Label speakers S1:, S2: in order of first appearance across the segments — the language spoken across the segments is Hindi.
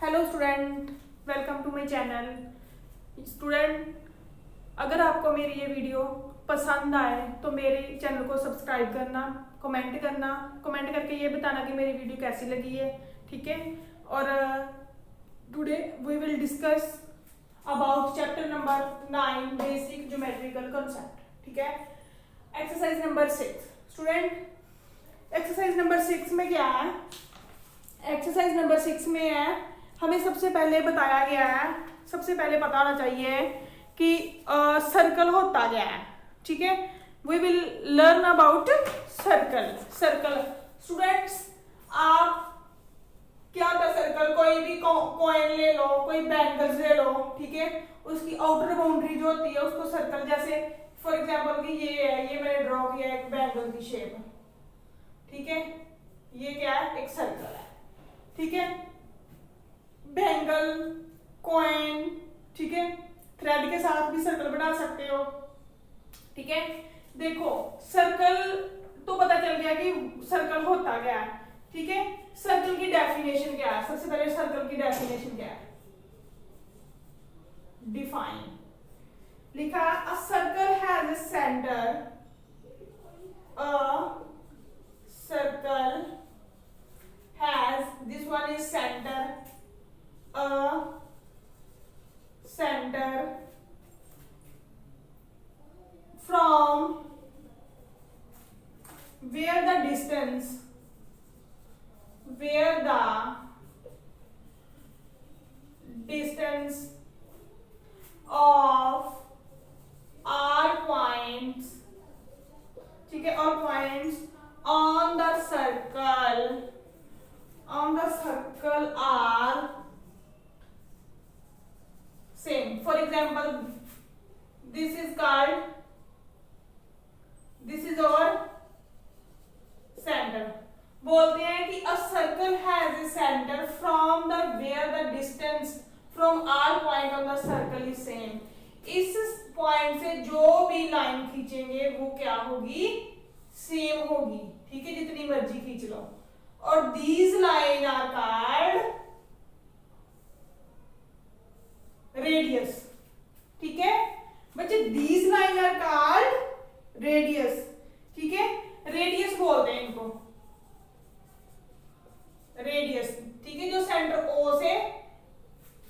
S1: Hello student, welcome to my channel. Student, अगर आपको मेरी ये वीडियो पसंद आए तो मेरे चैनल को सब्सक्राइब करना, कमेंट करके ये बताना कि मेरी वीडियो कैसी लगी है, ठीक है। और today we will discuss about chapter number 9 basic geometrical concept, ठीक है। Exercise number 6। Student, exercise number 6 में क्या है? एक्सरसाइज नंबर 6 में है, हमें सबसे पहले बताया गया है, सबसे पहले पता होना चाहिए कि सर्कल होता क्या है, ठीक है। We will learn about circle. Students, आप क्या होता है सर्कल? कोई भी कॉइन ले लो, कोई बैंगल्स ले लो, ठीक है। उसकी आउटर बाउंड्री जो होती है उसको सर्कल, जैसे फॉर एग्जाम्पल कि ये है, ये मैंने ड्रॉ किया एक बैंगल की शेप, ठीक है। ये क्या है? एक सर्कल है, ठीक है। बैंगल, कॉइन, ठीक है, थ्रेड के साथ भी सर्कल बना सकते हो, ठीक है। देखो, सर्कल तो पता चल गया कि सर्कल होता क्या है, ठीक है। सर्कल की डेफिनेशन क्या है? सबसे पहले सर्कल की डेफिनेशन क्या है? डिफाइन लिखा, a circle has a centre, a circle has, this one is center, a center from where the distance of all points, ठीक है, all points on the circle are same. For example, this is our center. बोलते हैं कि a circle has a center from the where the distance from all point on the circle is same. इस पॉइंट से जो भी लाइन खींचेंगे वो क्या होगी? सेम होगी, ठीक है, जितनी मर्जी खींच लो। और these line are called radius, ठीक है बच्चे। these line are called radius, ठीक है। रेडियस बोलते हैं इनको, रेडियस, ठीक है, जो सेंटर O से,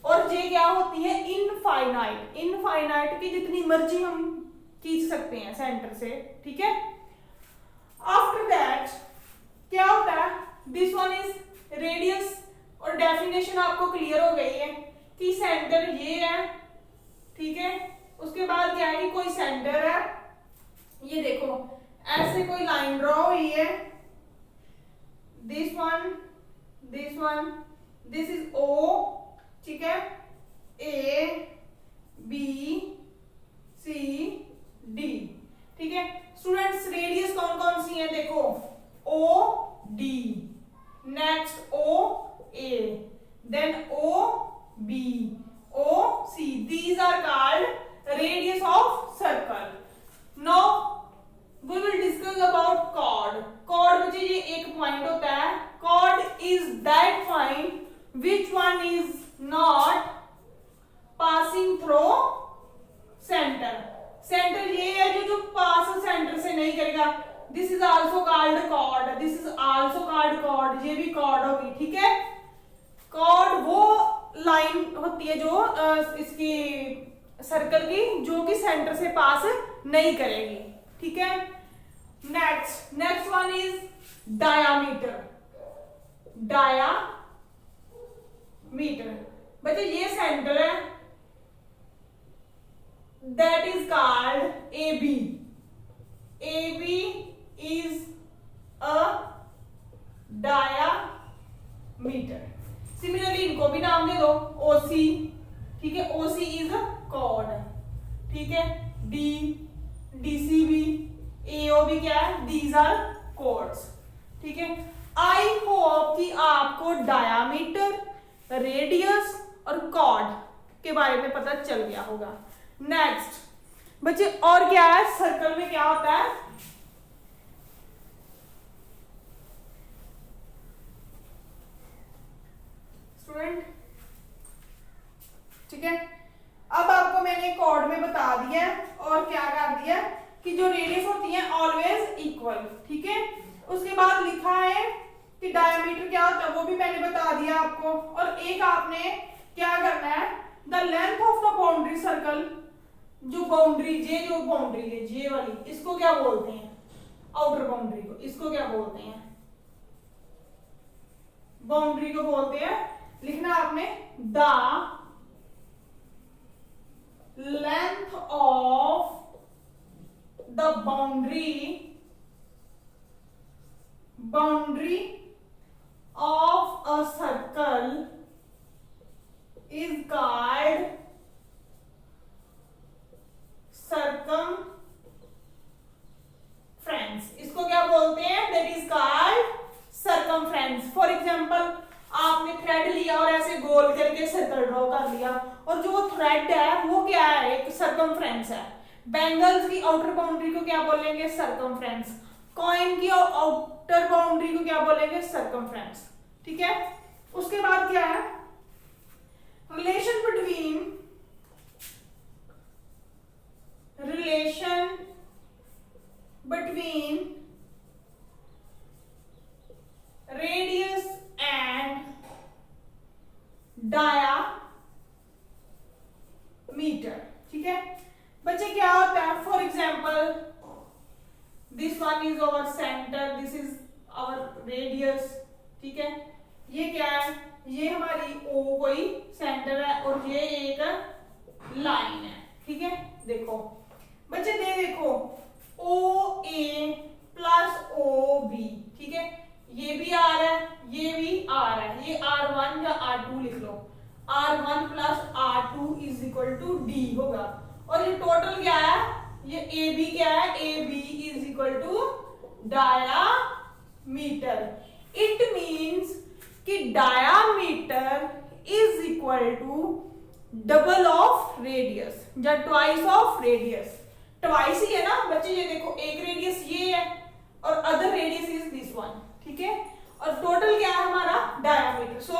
S1: और जे क्या होती है? इनफाइनाइट की जितनी मर्जी हम खींच सकते हैं सेंटर से, ठीक है। आफ्टर दैट क्या होता है? दिस वन इज रेडियस, और डेफिनेशन आपको क्लियर हो गई है कि सेंटर ये है, ठीक है। उसके बाद क्या है कि कोई सेंटर है, ये देखो ऐसे कोई लाइन ड्रॉ हुई है, this one, this is O, ठीक है, A B C D, ठीक है। स्टूडेंट्स, रेडियस कौन कौन सी है? देखो, O D, next O A, then O B, O C. These are called radius of circle. Now we will discuss about chord. Chord बच्चे ये एक पॉइंट होता है। Chord is that point which one is not passing through center. Center ये है जो पास सेंटर से नहीं करेगा। This is also called chord. This is also called chord. ये भी chord होगी, ठीक है। chord वो लाइन होती है जो इसकी सर्कल की, जो कि सेंटर से पास नहीं करेगी, ठीक है। Next one is diameter. बच्चे ये सेंटर है, that is called AB. AB is a diameter. Similarly इनको भी नाम दे दो, OC, ठीक है, OC is a chord, ठीक है। DCB, AO भी क्या है? These are chords, ठीक है। आई होप कि आपको डायामीटर, रेडियस और chord के बारे में पता चल गया होगा। नेक्स्ट बच्चे, और क्या है? सर्कल में क्या होता है? स्टूडेंट, ठीक है। अब आपको मैंने कॉर्ड में बता दिया और क्या कर दिया कि जो रेडियस होती है ऑलवेज इक्वल, ठीक है। उसके बाद लिखा है कि डायमीटर क्या होता है वो भी मैंने बता दिया आपको। और एक आपने क्या करना है, the length of the boundary circle, जो बाउंड्री जो बाउंड्री है जे वाली, इसको क्या बोलते हैं, आउटर बाउंड्री को, इसको क्या बोलते हैं, बाउंड्री को बोलते हैं। लिखना आपने the length of the boundary of a circle is called circumference। इसको क्या बोलते हैं, that is called circumference। For example आपने थ्रेड लिया और ऐसे गोल करके सर्कल ड्रॉ कर लिया, और जो थ्रेड है वो क्या है, एक सर्कमफ्रेंस है। बैंगल्स की आउटर बाउंड्री को क्या बोलेंगे, सर्कमफ्रेंस। कॉइन की आउटर बाउंड्री को क्या बोलेंगे, सर्कमफ्रेंस, ठीक है। उसके बाद क्या है, relation between radius and diameter, ठीक है। बच्चे क्या होता है, for example this one is our centre, this is our radius, ठीक है। ये क्या है, ये हमारी ओ कोई सेंटर है और ये एक लाइन है, ठीक है। देखो बच्चे देखो ओ ए प्लस ओ बी, ठीक है। ये भी आर है, ये भी आर है, ये R1 या R2 लिख लो। R1 plus R2 is equal to D होगा। और ये टोटल क्या है, ये ए बी क्या है, A B is equal to diameter. It means कि diameter is equal to double of radius या ट्वाइस ऑफ रेडियस। ट्वाइस ही है ना बच्चे, ये देखो एक रेडियस ये है और other radius is this one, ठीक है। और टोटल क्या है हमारा, diameter. So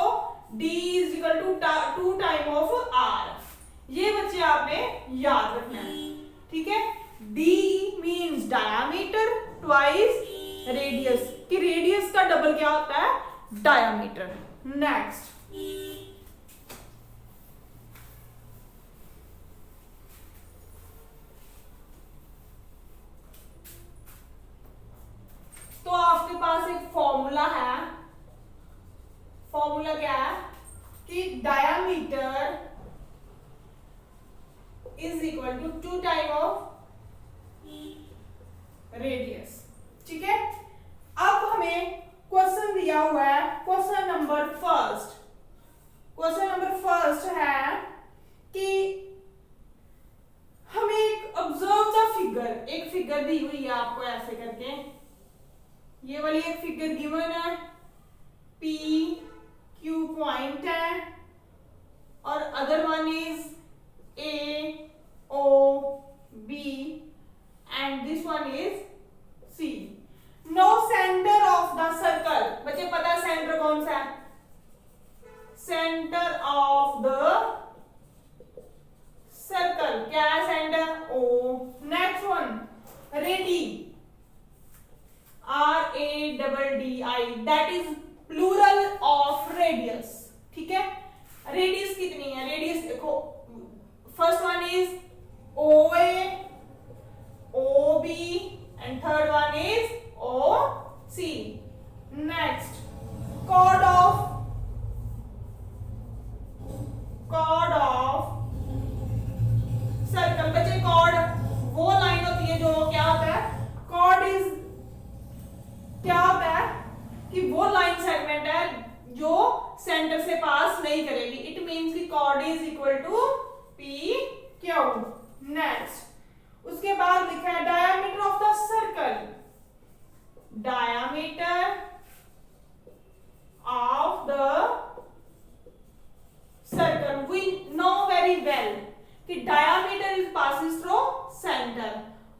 S1: d is equal to 2 time of r। ये बच्चे आपने याद रखना है, ठीक है। d means diameter twice radius, कि रेडियस का डबल क्या होता है, डायामीटर। नेक्स्ट तो आपके पास एक फॉर्मूला है, फॉर्मूला क्या है कि diameter is equal to 2 time of radius, ठीक है। अब हमें क्वेश्चन दिया हुआ है, क्वेश्चन नंबर फर्स्ट है कि हमें एक ऑब्जर्व द फिगर, एक फिगर दी हुई है आपको ऐसे करके, ये वाली एक फिगर गिवन है, P Q पॉइंट है और other one is A O B and this one is C. Now center of the circle, बच्चे पता है सेंटर कौन सा है, सेंटर ऑफ द सर्कल क्या है, centre O। Next one radii, RADDI, that is plural of radius, ठीक है। रेडियस कितनी है, रेडियस देखो, first one is OA OB and third one is OC. Next, chord of circle। बच्चे chord वो लाइन होती है जो क्या होता है, chord is क्या होता है कि वो लाइन सेगमेंट है जो सेंटर से पास नहीं करेगी। इट मींस कि chord is equal to PQ। Next उसके बाद लिखा है diameter of the circle, diameter of the circle. We know very well कि diameter is passes through center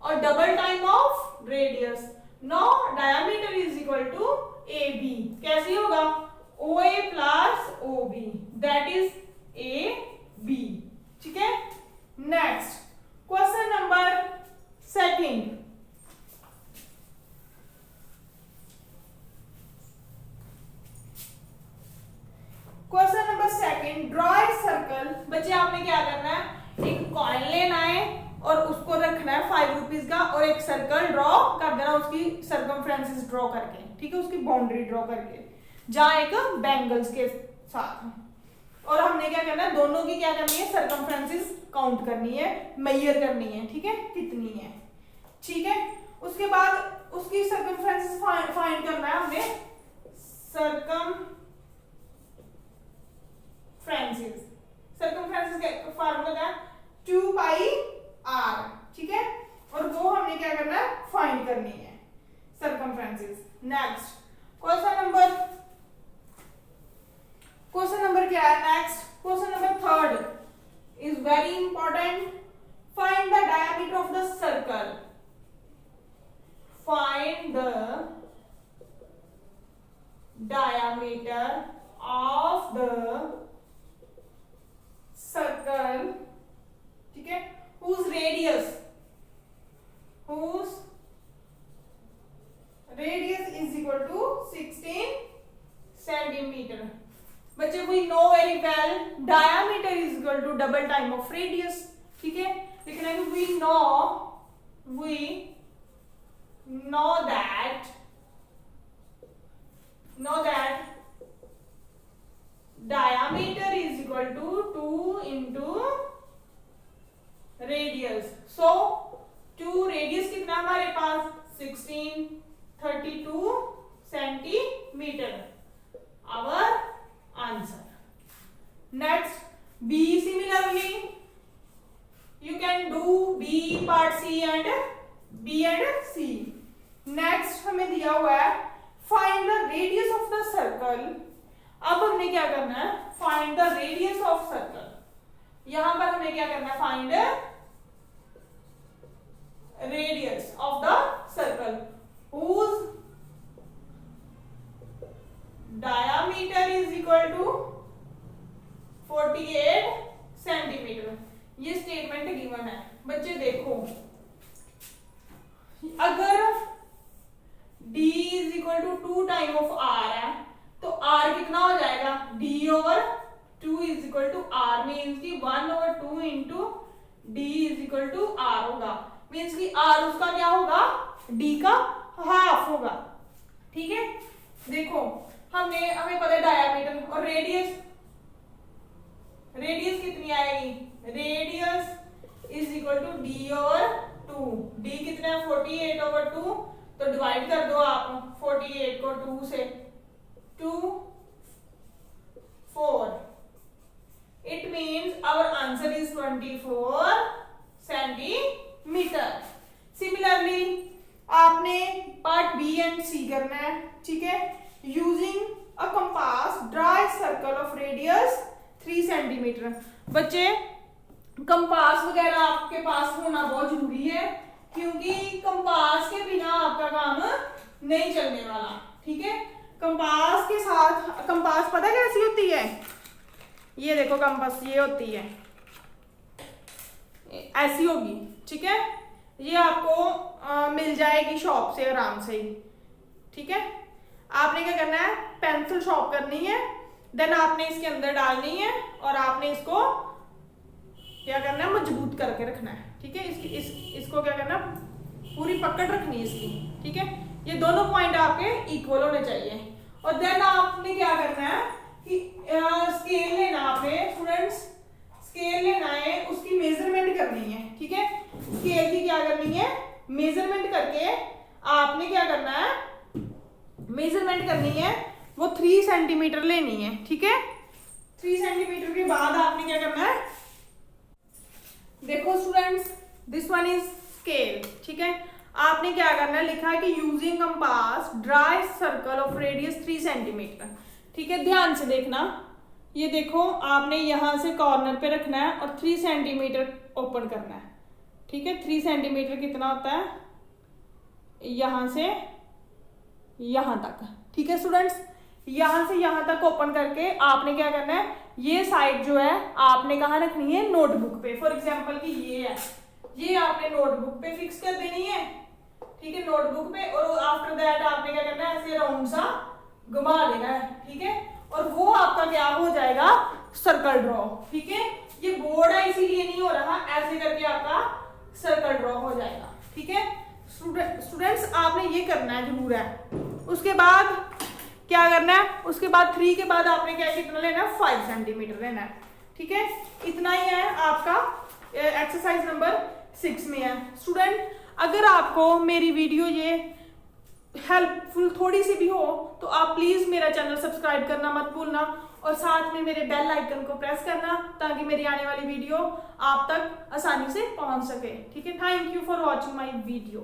S1: और double time of radius. No diameter is equal to AB। कैसे होगा, OA plus OB, that is AB, saying draw a circle. बच्चे आपने क्या करना है, एक कॉइन लेना है और उसको रखना है 5 रुपीज का और एक सर्कल ड्रॉ कर देना, उसकी सर्कमफ्रेंसेस ड्रॉ करके, ठीक है, उसकी बाउंड्री ड्रॉ करके, जहां एक बैंगल्स के साथ। और हमने क्या करना है, दोनों की क्या करनी है, सर्कमफ्रेंसेस काउंट करनी है, मेजर करनी है, ठीक है, कितनी है, ठीक है। उसके बाद उसकी सर्कमफ्रेंसेस फाइंड करना है हमने, सर्कमफ्रेंसेस का फार्मूला क्या है, 2 पाई r, ठीक है, और वो हमने क्या करना है, फाइंड करनी है सर्कमफ्रेंसेस। नेक्स्ट क्वेश्चन नंबर क्या है, next question number 3 is very important. Find the diameter of the circle, find the diameter of the circle, ठीक है, whose radius is equal to 16 centimeter। बच्चे we know very well diameter is equal to double time of radius, ठीक है, लेकिन अगर we know that diameter is equal to 2 into radius, so 2 radius कितना हमारे पास 16, 32 centimetre, our answer। next B, similarly you can do B part C and B and C। next हमें दिया हुआ है find the radius of the circle. अब हमने क्या करना है, find the radius of circle. यहां पर हमें क्या करना है, find radius of the circle whose diameter is equal to 48 centimetre. ये स्टेटमेंट गिवन है। बच्चे देखो, अगर d is equal to 2 time of r है तो r कितना हो जाएगा, d over 2 is equal to r, means की 1 over 2 into d is equal to r होगा, मीन्स की r उसका क्या होगा, d का हाफ होगा, ठीक है। देखो हमें पता है डायमीटर और रेडियस कितनी आएगी, radius is equal to d over 2, d कितना है 48 ओवर 2, तो डिवाइड कर दो आप 48 को 2 से, 2 4, it means our answer is 24 centimetre. Similarly आपने पार्ट बी एंड सी करना है, ठीक है। Using a compass draw a circle of radius 3 centimetre. बच्चे कंपास वगैरह आपके पास होना बहुत जरूरी है, क्योंकि कंपास के बिना आपका काम नहीं चलने वाला, ठीक है। कंपास के साथ, कंपास पता कैसी होती है, ये देखो कंपास ये होती है, ऐसी होगी, ठीक है। ये आपको मिल जाएगी शॉप से आराम से ही, ठीक है। आपने क्या करना है, पेंसिल शॉप करनी है, देन आपने इसके अंदर डालनी है और आपने इसको क्या करना है, मजबूत करके रखना है, ठीक है। इसको क्या करना, पूरी पकड़ रखनी है इसकी, ठीक है। ये दोनों पॉइंट आपके इक्वल होने चाहिए। और देन आपने क्या करना है कि स्केल लेना, आपने स्टूडेंट्स स्केल लेना है, उसकी मेजरमेंट करनी है, ठीक है। स्केल की क्या करनी है, मेजरमेंट करके आपने क्या करना है, मेजरमेंट करनी है, वो 3 सेंटीमीटर लेनी है, ठीक है। 3 सेंटीमीटर के बाद आपने क्या करना है, देखो students this one is scale, ठीक है। आपने क्या करना है, लिखा है कि using compass draw a circle of radius 3 centimetre, ठीक है। ध्यान से देखना, ये देखो आपने यहां से कॉर्नर पे रखना है और 3 सेंटीमीटर ओपन करना है, ठीक है। 3 सेंटीमीटर कितना होता है, यहां से यहां तक, ठीक है स्टूडेंट्स। यहां से यहां तक ओपन करके आपने क्या करना है, ये साइड जो है आपने कहाँ रखनी है, नोटबुक पे। फॉर एग्जांपल कि ये है, ये आपने नोटबुक पे फिक्स कर देनी है, ठीक है, नोटबुक पे। और आफ्टर दैट आपने क्या करना है, ऐसे राउंड सा घुमा लेना है, ठीक है। और वो आपका क्या हो जाएगा, सर्कल ड्रॉ। ठीक है, ये बोर्ड है इसीलिए नहीं हो रहा, ऐसे करके आपका सर्कल ड्रॉ हो जाएगा। ठीक है स्टूडेंट्स, आपने ये करना है जरूर है। उसके बाद क्या करना है, उसके बाद 3 के बाद आपने क्या कितना लेना है, 5 सेंटीमीटर लेना है। ठीक है, इतना ही है आपका एक्सरसाइज नंबर 6 में है। स्टूडेंट, अगर आपको मेरी वीडियो ये हेल्पफुल थोड़ी सी भी हो तो आप प्लीज मेरा चैनल सब्सक्राइब करना मत भूलना और साथ में मेरे बेल आइकन को प्रेस करना ताकि मेरी आने वाली वीडियो आप तक आसानी से पहुंच सके। ठीक है, thank you for watching my video.